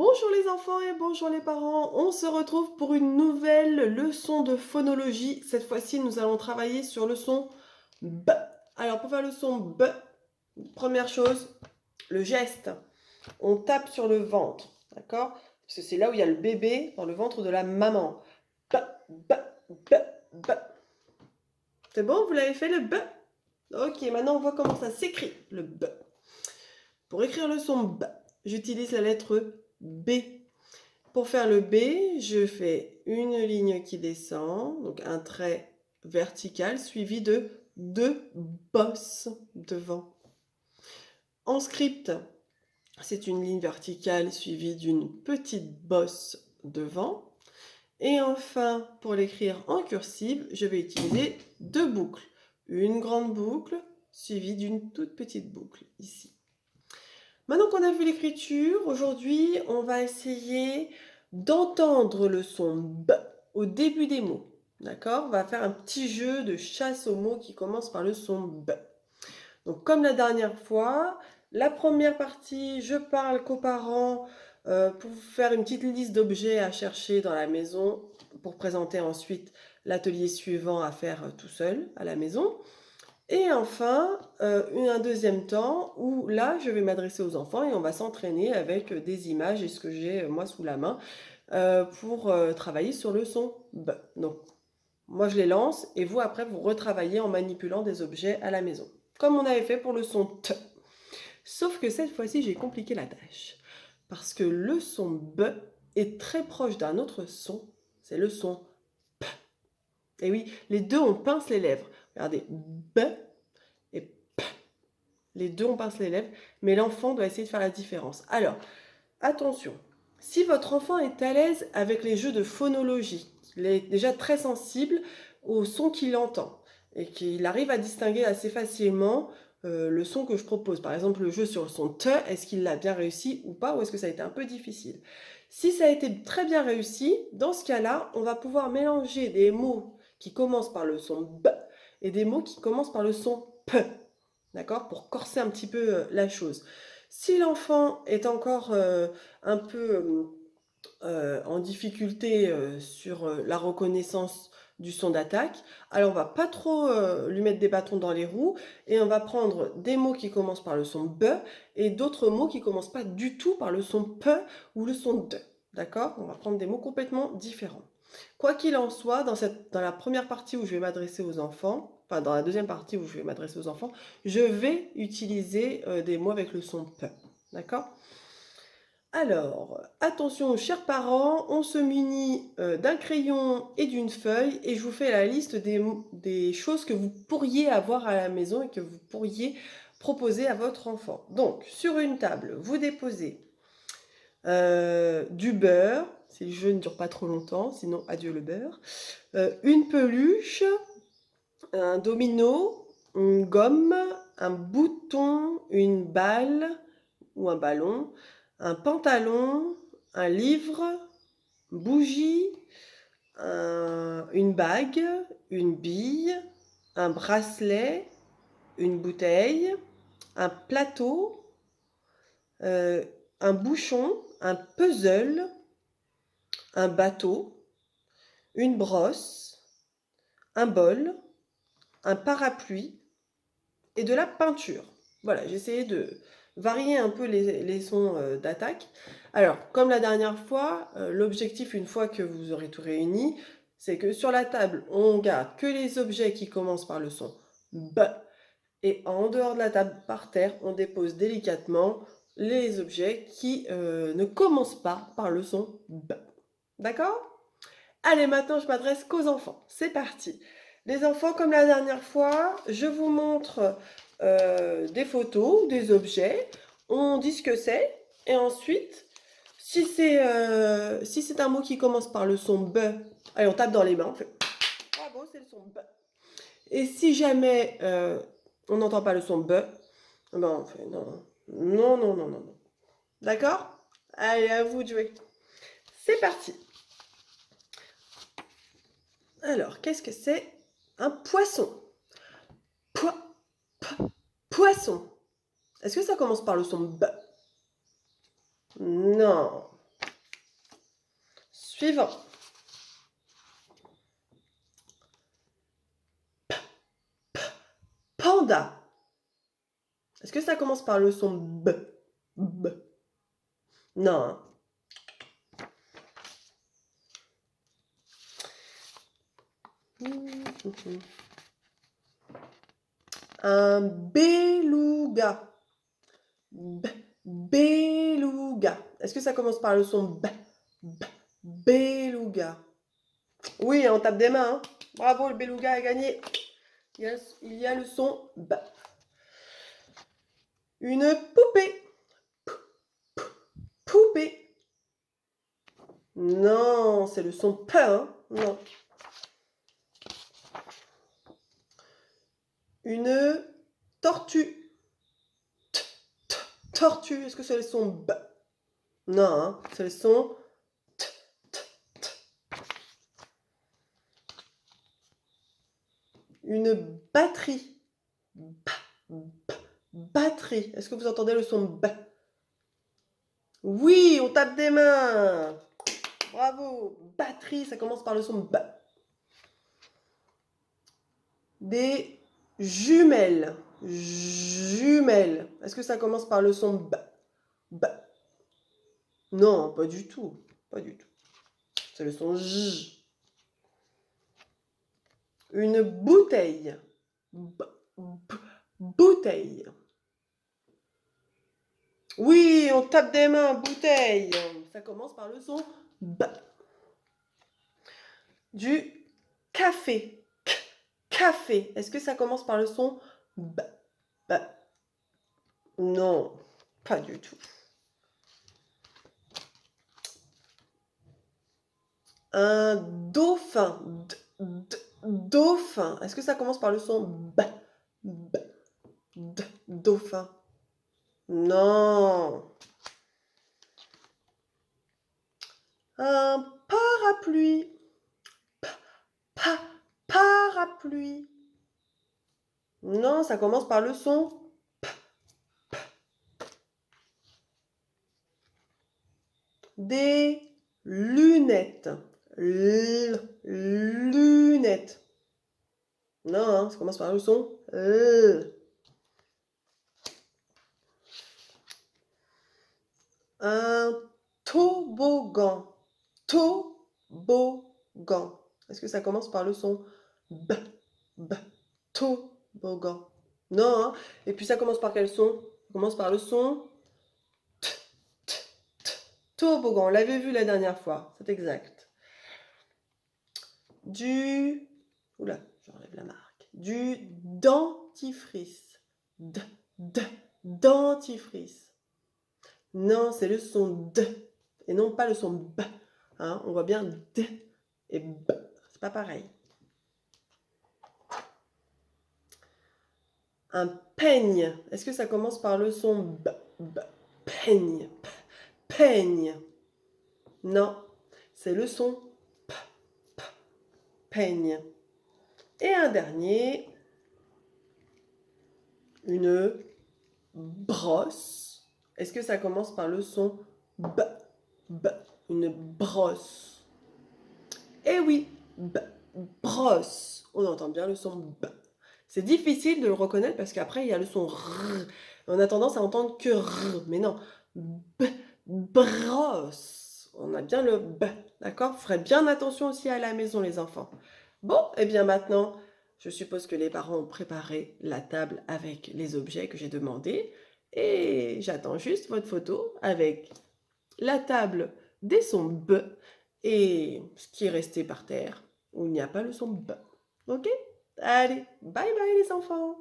Bonjour les enfants et bonjour les parents, on se retrouve pour une nouvelle leçon de phonologie. Cette fois-ci, nous allons travailler sur le son B. Alors pour faire le son B, première chose, le geste. On tape sur le ventre, d'accord? Parce que c'est là où il y a le bébé dans le ventre de la maman. B, B, B, B. C'est bon, vous l'avez fait le B? Ok, maintenant on voit comment ça s'écrit, le B. Pour écrire le son B, j'utilise la lettre B. Pour faire le B, je fais une ligne qui descend, donc un trait vertical suivi de deux bosses devant. En script, c'est une ligne verticale suivie d'une petite bosse devant. Et enfin, pour l'écrire en cursive, je vais utiliser deux boucles. Une grande boucle suivie d'une toute petite boucle ici. Maintenant qu'on a vu l'écriture, aujourd'hui, on va essayer d'entendre le son B au début des mots. D'accord? On va faire un petit jeu de chasse aux mots qui commence par le son B. Donc, comme la dernière fois, la première partie, je parle qu'aux parents pour faire une petite liste d'objets à chercher dans la maison pour présenter ensuite l'atelier suivant à faire tout seul à la maison. Et enfin, un deuxième temps où là, je vais m'adresser aux enfants et on va s'entraîner avec des images et ce que j'ai moi sous la main pour travailler sur le son B. Donc, moi je les lance et vous après vous retravaillez en manipulant des objets à la maison. Comme on avait fait pour le son T. Sauf que cette fois-ci, j'ai compliqué la tâche. Parce que le son B est très proche d'un autre son, c'est le son P. Et oui, les deux on pince les lèvres. Regardez, B et P. Les deux, on pince les lèvres, mais l'enfant doit essayer de faire la différence. Alors, attention, si votre enfant est à l'aise avec les jeux de phonologie, il est déjà très sensible au son qu'il entend et qu'il arrive à distinguer assez facilement le son que je propose. Par exemple, le jeu sur le son T, est-ce qu'il l'a bien réussi ou pas, ou est-ce que ça a été un peu difficile? Si ça a été très bien réussi, dans ce cas-là, on va pouvoir mélanger des mots qui commencent par le son B et des mots qui commencent par le son P. D'accord? Pour corser un petit peu la chose. Si l'enfant est encore un peu en difficulté sur la reconnaissance du son d'attaque, alors on va pas trop lui mettre des bâtons dans les roues et on va prendre des mots qui commencent par le son B et d'autres mots qui commencent pas du tout par le son P ou le son D. D'accord? On va prendre des mots complètement différents. Quoi qu'il en soit, dans la première partie où je vais m'adresser aux enfants, enfin dans la deuxième partie où je vais m'adresser aux enfants, je vais utiliser des mots avec le son P. D'accord? Alors, attention, chers parents, on se munit d'un crayon et d'une feuille et je vous fais la liste des choses que vous pourriez avoir à la maison et que vous pourriez proposer à votre enfant. Donc, sur une table, vous déposez du beurre, si le jeu ne dure pas trop longtemps, sinon adieu le beurre, une peluche, un domino, une gomme, un bouton, une balle ou un ballon, un pantalon, un livre, bougie, une bague, une bille, un bracelet, une bouteille, un plateau, un bouchon, un puzzle, un bateau, une brosse, un bol, un parapluie et de la peinture. Voilà, j'ai essayé de varier un peu les sons d'attaque. Alors, comme la dernière fois, l'objectif, une fois que vous aurez tout réuni, c'est que sur la table, on garde que les objets qui commencent par le son B. Et en dehors de la table, par terre, on dépose délicatement les objets qui ne commencent pas par le son B. D'accord? Allez, maintenant, je m'adresse qu'aux enfants. C'est parti. Les enfants, comme la dernière fois, je vous montre des photos, des objets. On dit ce que c'est. Et ensuite, si c'est un mot qui commence par le son B, allez, on tape dans les mains. On fait bravo, c'est le son B. Et si jamais on n'entend pas le son B, ben on fait non, non, non, non, non, non. D'accord? Allez, à vous de jouer. C'est parti. Alors, qu'est-ce que c'est? Un poisson. Poisson. Est-ce que ça commence par le son B? Non. Suivant. Panda. Est-ce que ça commence par le son B? B. Non. Hein. Un beluga. Beluga. Est-ce que ça commence par le son B? B. Beluga. Oui, on tape des mains. Hein. Bravo, le beluga a gagné. Il y a le son B. Une poupée. Poupée. Non, c'est le son P. Hein. Non. Une tortue. Tortue. Est-ce que c'est le son B? Non, hein, c'est le son T. Une batterie. Batterie. Est-ce que vous entendez le son B? Oui, on tape des mains. Bravo. Batterie, ça commence par le son B. Des jumelles. Jumelles. Est-ce que ça commence par le son B? B. Non, pas du tout. Pas du tout. C'est le son J. Une bouteille. Bouteille. Oui, on tape des mains, bouteille. Ça commence par le son B. Du café. Café. Est-ce que ça commence par le son B? B. Non, pas du tout. Un dauphin. Dauphin. Est-ce que ça commence par le son B? B. Dauphin. Non. Un parapluie. Parapluie. Non, ça commence par le son P. Des lunettes. Lunettes. Non, hein, ça commence par le son L. Un toboggan. Toboggan. Est-ce que ça commence par le son B? B. Toboggan. Non, hein. Et puis ça commence par quel son? Ça commence par le son T. T. T. Toboggan. On l'avait vu la dernière fois. C'est exact. Du... Oula, j'enlève la marque. Du dentifrice. Dentifrice. Non, c'est le son D et non pas le son B. Hein, on voit bien D et B. C'est pas pareil. Un peigne. Est-ce que ça commence par le son B? B. Peigne. Peigne. Non, c'est le son P. P. Peigne. Et un dernier. Une brosse. Est-ce que ça commence par le son B? B. Une brosse. Eh oui, B. Brosse. On entend bien le son B. C'est difficile de le reconnaître parce qu'après, il y a le son R. On a tendance à entendre que R. Mais non. B. Brosse. On a bien le B. D'accord? Vous ferez bien attention aussi à la maison, les enfants. Bon, et bien maintenant, je suppose que les parents ont préparé la table avec les objets que j'ai demandés. Et j'attends juste votre photo avec la table des sons B et ce qui est resté par terre où il n'y a pas le son B. Ok? Allez, bye bye les enfants!